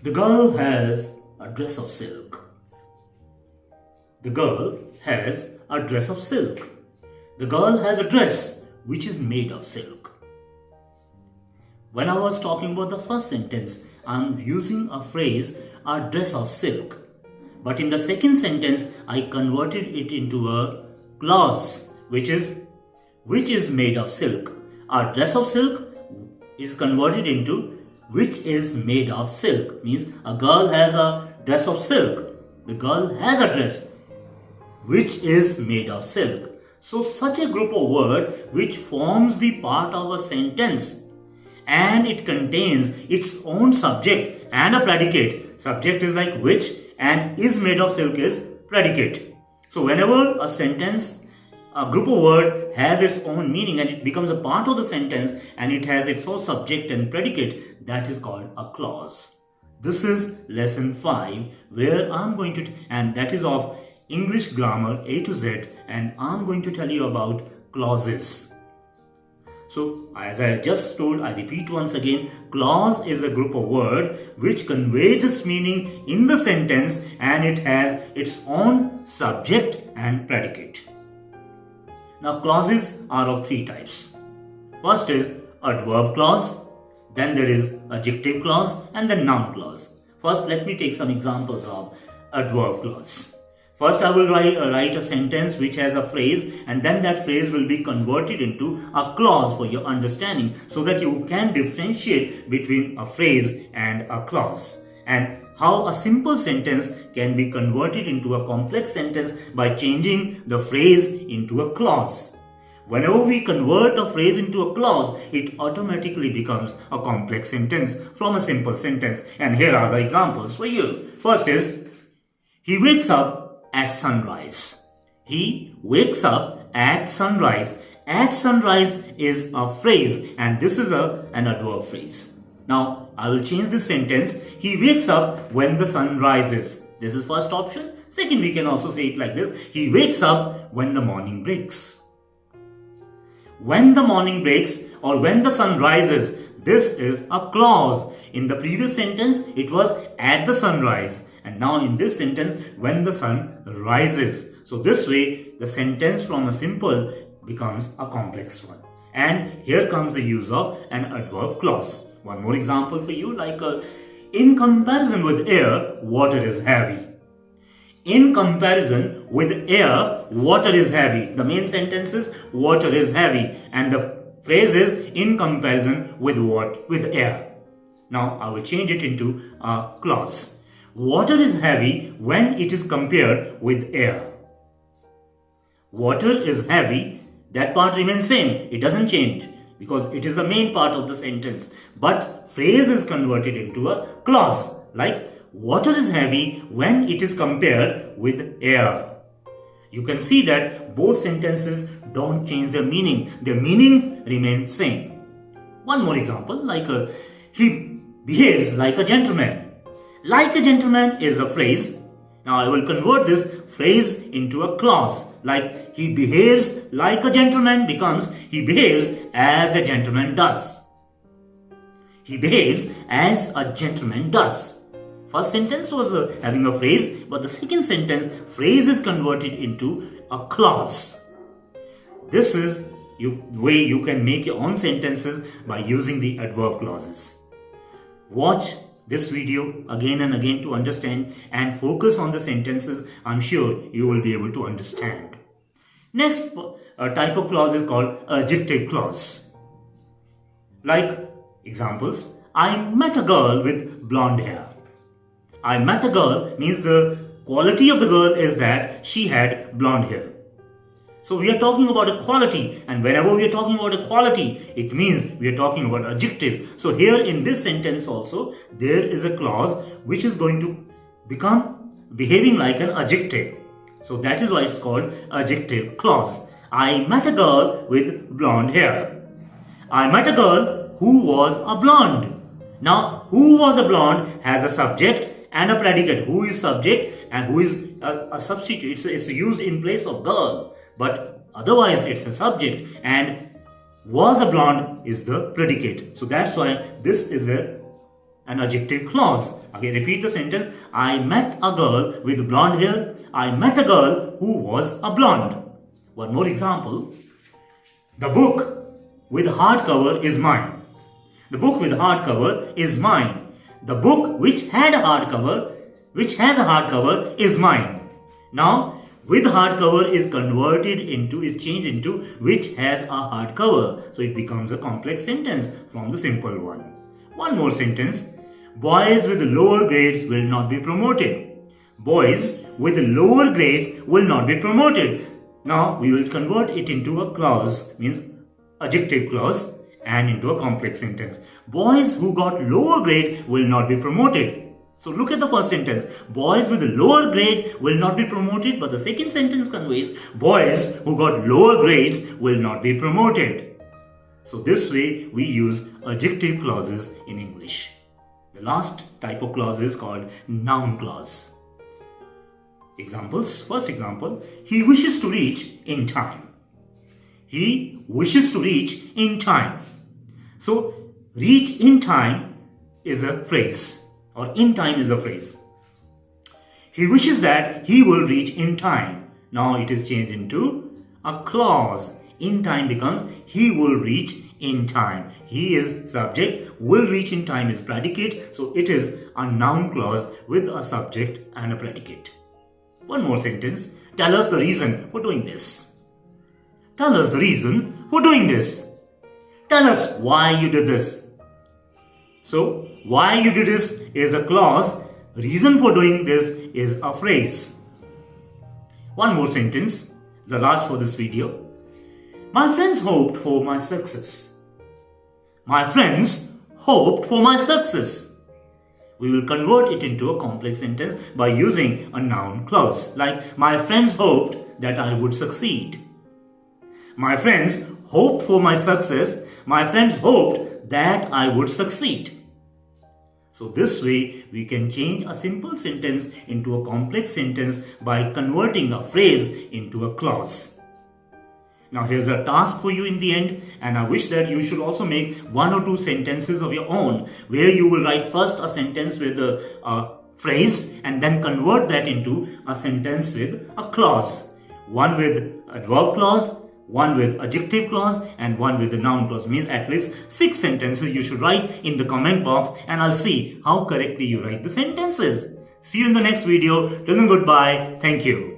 The girl has a dress of silk. The girl has a dress of silk. The girl has a dress which is made of silk. When I was talking about the first sentence, I am using a phrase, a dress of silk. But in the second sentence, I converted it into a clause, which is made of silk. A dress of silk is converted into which is made of silk. Means a girl has a dress of silk. The girl has a dress which is made of silk. So such a group of words which forms the part of a sentence, and it contains its own subject and a predicate. Subject is like which, and is made of silk is predicate. So whenever a sentence, a group of words has its own meaning and it becomes a part of the sentence and it has its own subject and predicate, that is called a clause. This is lesson 5 where I'm going to, and that is of English grammar A to Z, and I'm going to tell you about clauses. So as I just told, I repeat once again, clause is a group of words which conveys its meaning in the sentence and it has its own subject and predicate. Now clauses are of 3 types. First is adverb clause, then there is adjective clause, and then noun clause. First let me take some examples of adverb clause. First I will write a sentence which has a phrase, and then that phrase will be converted into a clause for your understanding so that you can differentiate between a phrase and a clause, and how a simple sentence can be converted into a complex sentence by changing the phrase into a clause. Whenever we convert a phrase into a clause, it automatically becomes a complex sentence from a simple sentence. And here are the examples for you. First is, he wakes up at sunrise. He wakes up at sunrise. At sunrise is a phrase, and this is an adverb phrase. Now, I will change this sentence. He wakes up when the sun rises. This is first option. Second, we can also say it like this. He wakes up when the morning breaks. When the morning breaks or when the sun rises, this is a clause. In the previous sentence, it was at the sunrise. And now in this sentence, when the sun rises. So this way, the sentence from a simple becomes a complex one. And here comes the use of an adverb clause. One more example for you, like in comparison with air, water is heavy. In comparison with air, water is heavy. The main sentence is water is heavy, and the phrase is in comparison with what? With air. Now I will change it into a clause. Water is heavy when it is compared with air. Water is heavy, that part remains same. It doesn't change because it is the main part of the sentence. But phrase is converted into a clause, like water is heavy when it is compared with air. You can see that both sentences don't change their meaning. Their meanings remain same. One more example, like he behaves like a gentleman. Like a gentleman is a phrase. Now I will convert this phrase into a clause. Like he behaves like a gentleman becomes he behaves as a gentleman does. He behaves as a gentleman does. First sentence was having a phrase, but the second sentence, phrase is converted into a clause. This is the way you can make your own sentences by using the adverb clauses. Watch this video again and again to understand and focus on the sentences. I'm sure you will be able to understand. Next type of clause is called adjective clause. Like examples, I met a girl with blonde hair. I met a girl means the quality of the girl is that she had blonde hair. So we are talking about a quality, and whenever we are talking about a quality, it means we are talking about adjective. So here in this sentence also, there is a clause which is going to become behaving like an adjective. So that is why it's called adjective clause. I met a girl with blonde hair. I met a girl who was a blonde. Now, who was a blonde has a subject and a predicate. Who is subject and who is a substitute. It's used in place of girl. But otherwise it's a subject, and was a blonde is the predicate. So that's why this is a an adjective clause. Okay, repeat the sentence. I met a girl with blonde hair. I met a girl who was a blonde. One more example. The book with hardcover is mine. The book with hardcover is mine. The book which has a hardcover is mine. Now, with hardcover is changed into which has a hardcover. So it becomes a complex sentence from the simple one. One more sentence. Boys with lower grades will not be promoted. Boys with lower grades will not be promoted. Now we will convert it into a clause, means adjective clause, and into a complex sentence. Boys who got lower grade will not be promoted. So look at the first sentence. Boys with a lower grade will not be promoted, but the second sentence conveys boys who got lower grades will not be promoted. So this way we use adjective clauses in English. The last type of clause is called noun clause. Examples. First example, he wishes to reach in time. He wishes to reach in time. So reach in time is a phrase, or in time is a phrase. He wishes that he will reach in time. Now it is changed into a clause. In time becomes he will reach in time. He is subject, will reach in time is predicate. So it is a noun clause with a subject and a predicate. One more sentence. Tell us the reason for doing this. Tell us the reason for doing this. Tell us why you did this. So, why you did this is a clause. Reason for doing this is a phrase. One more sentence. The last for this video. My friends hoped for my success. My friends hoped for my success. We will convert it into a complex sentence by using a noun clause. Like, my friends hoped that I would succeed. My friends hoped for my success. My friends hoped that I would succeed. So this way we can change a simple sentence into a complex sentence by converting a phrase into a clause. Now here's a task for you in the end, and I wish that you should also make 1 or 2 sentences of your own where you will write first a sentence with a phrase and then convert that into a sentence with a clause. One with adverb clause, one with adjective clause, and one with the noun clause. Means at least 6 sentences you should write in the comment box, and I'll see how correctly you write the sentences. See you in the next video. Till then, goodbye. Thank you.